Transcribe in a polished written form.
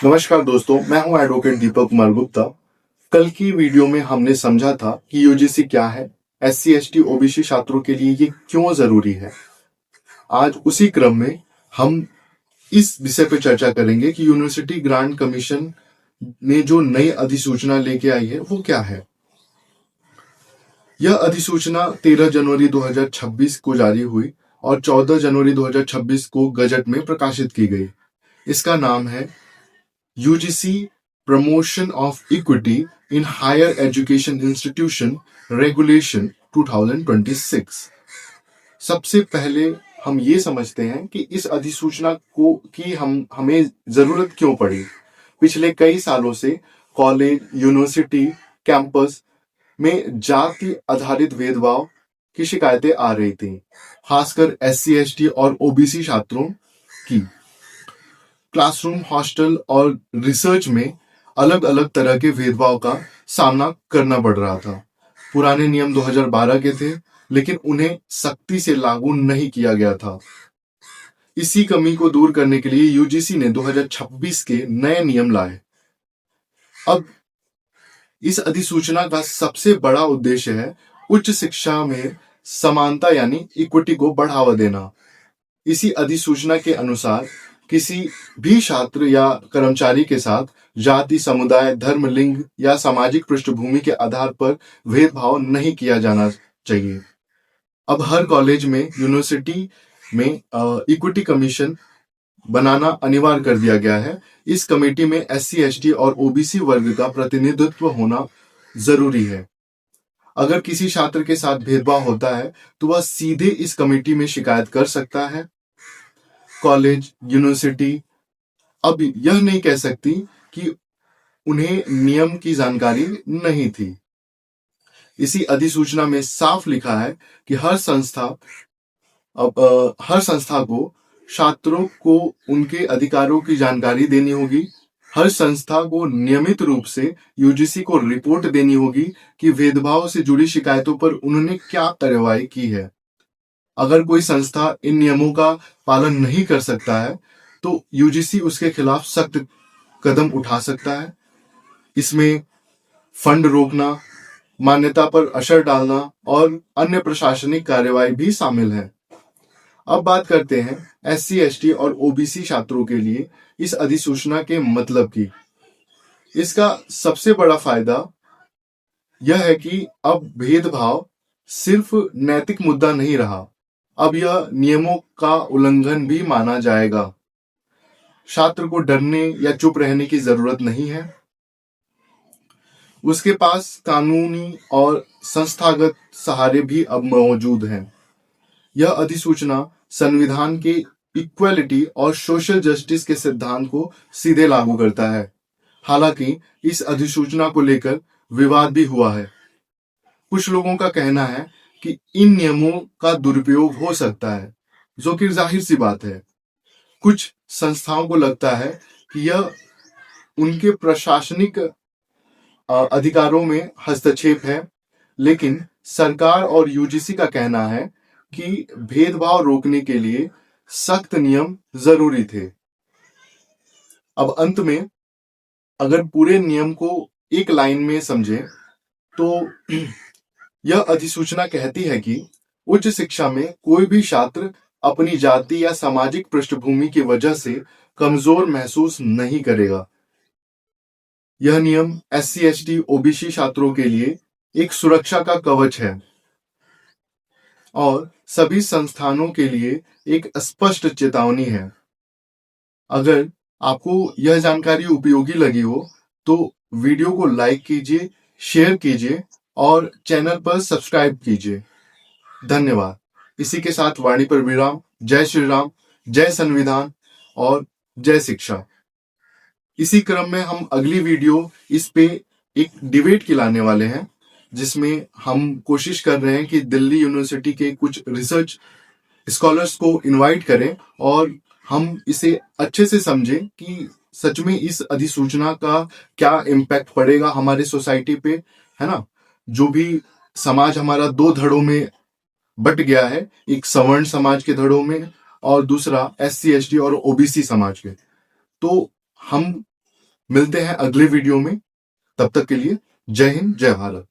नमस्कार दोस्तों, मैं हूं एडवोकेट दीपक कुमार गुप्ता। कल की वीडियो में हमने समझा था कि यूजीसी क्या है, एससी एसटी ओबीसी छात्रों के लिए ये क्यों जरूरी है। आज उसी क्रम में हम इस विषय पर चर्चा करेंगे कि यूनिवर्सिटी ग्रांट कमीशन ने जो नई अधिसूचना लेके आई है वो क्या है। यह अधिसूचना 13 जनवरी 2026 को जारी हुई और 14 जनवरी 2026 को गजट में प्रकाशित की गई। इसका नाम है UGC promotion of equity in higher education institution regulation 2026। सबसे पहले हम ये समझते हैं कि इस अधिसूचना को की हमें जरूरत क्यों पड़ी। पिछले कई सालों से कॉलेज, यूनिवर्सिटी, कैंपस में जाति आधारित भेदभाव की शिकायतें आ रही थी, खासकर एससी एसटी और ओबीसी छात्रों की। क्लासरूम, हॉस्टल और रिसर्च में अलग अलग तरह के भेदभाव का सामना करना पड़ रहा था। पुराने नियम 2012 के थे, लेकिन उन्हें सख्ती से लागू नहीं किया गया था। इसी कमी को दूर करने के लिए यूजीसी ने 2026 के नए नियम लाए। अब इस अधिसूचना का सबसे बड़ा उद्देश्य है उच्च शिक्षा में समानता यानी इक्विटी को बढ़ावा देना। इसी अधिसूचना के अनुसार किसी भी छात्र या कर्मचारी के साथ जाति, समुदाय, धर्म, लिंग या सामाजिक पृष्ठभूमि के आधार पर भेदभाव नहीं किया जाना चाहिए। अब हर कॉलेज में, यूनिवर्सिटी में इक्विटी कमीशन बनाना अनिवार्य कर दिया गया है। इस कमेटी में एससी एसटी और ओबीसी वर्ग का प्रतिनिधित्व होना जरूरी है। अगर किसी छात्र के साथ भेदभाव होता है तो वह सीधे इस कमेटी में शिकायत कर सकता है। कॉलेज, यूनिवर्सिटी अब यह नहीं कह सकती कि उन्हें नियम की जानकारी नहीं थी। इसी अधिसूचना में साफ लिखा है कि हर संस्था को छात्रों को उनके अधिकारों की जानकारी देनी होगी। हर संस्था को नियमित रूप से यूजीसी को रिपोर्ट देनी होगी कि भेदभाव से जुड़ी शिकायतों पर उन्होंने क्या कार्रवाई की है। अगर कोई संस्था इन नियमों का पालन नहीं कर सकता है तो यूजीसी उसके खिलाफ सख्त कदम उठा सकता है। इसमें फंड रोकना, मान्यता पर असर डालना और अन्य प्रशासनिक कार्यवाही भी शामिल है। अब बात करते हैं एससी एसटी और ओबीसी छात्रों के लिए इस अधिसूचना के मतलब की। इसका सबसे बड़ा फायदा यह है कि अब भेदभाव सिर्फ नैतिक मुद्दा नहीं रहा, अब यह नियमों का उल्लंघन भी माना जाएगा। छात्र को डरने या चुप रहने की जरूरत नहीं है। उसके पास कानूनी और संस्थागत सहारे भी अब मौजूद हैं। यह अधिसूचना संविधान के इक्वलिटी और सोशल जस्टिस के सिद्धांत को सीधे लागू करता है। हालांकि इस अधिसूचना को लेकर विवाद भी हुआ है। कुछ लोगों का कहना है कि इन नियमों का दुरुपयोग हो सकता है, जो कि जाहिर सी बात है। कुछ संस्थाओं को लगता है कि यह उनके प्रशासनिक अधिकारों में हस्तक्षेप है, लेकिन सरकार और यूजीसी का कहना है कि भेदभाव रोकने के लिए सख्त नियम जरूरी थे। अब अंत में अगर पूरे नियम को एक लाइन में समझें तो यह अधिसूचना कहती है कि उच्च शिक्षा में कोई भी छात्र अपनी जाति या सामाजिक पृष्ठभूमि की वजह से कमजोर महसूस नहीं करेगा। यह नियम एससी एसटी ओबीसी छात्रों के लिए एक सुरक्षा का कवच है और सभी संस्थानों के लिए एक स्पष्ट चेतावनी है। अगर आपको यह जानकारी उपयोगी लगी हो तो वीडियो को लाइक कीजिए, शेयर कीजिए और चैनल पर सब्सक्राइब कीजिए। धन्यवाद। इसी के साथ वाणी पर विराम। जय श्री राम, जय संविधान और जय शिक्षा। इसी क्रम में हम अगली वीडियो इस पे एक डिबेट की लाने वाले हैं, जिसमें हम कोशिश कर रहे हैं कि दिल्ली यूनिवर्सिटी के कुछ रिसर्च स्कॉलर्स को इनवाइट करें और हम इसे अच्छे से समझें कि सच में इस अधिसूचना का क्या इम्पैक्ट पड़ेगा हमारे सोसाइटी पे, है ना। जो भी समाज हमारा दो धड़ों में बट गया है, एक सवर्ण समाज के धड़ों में और दूसरा एससी एसटी और ओबीसी समाज के, तो हम मिलते हैं अगले वीडियो में। तब तक के लिए जय हिंद, जय भारत।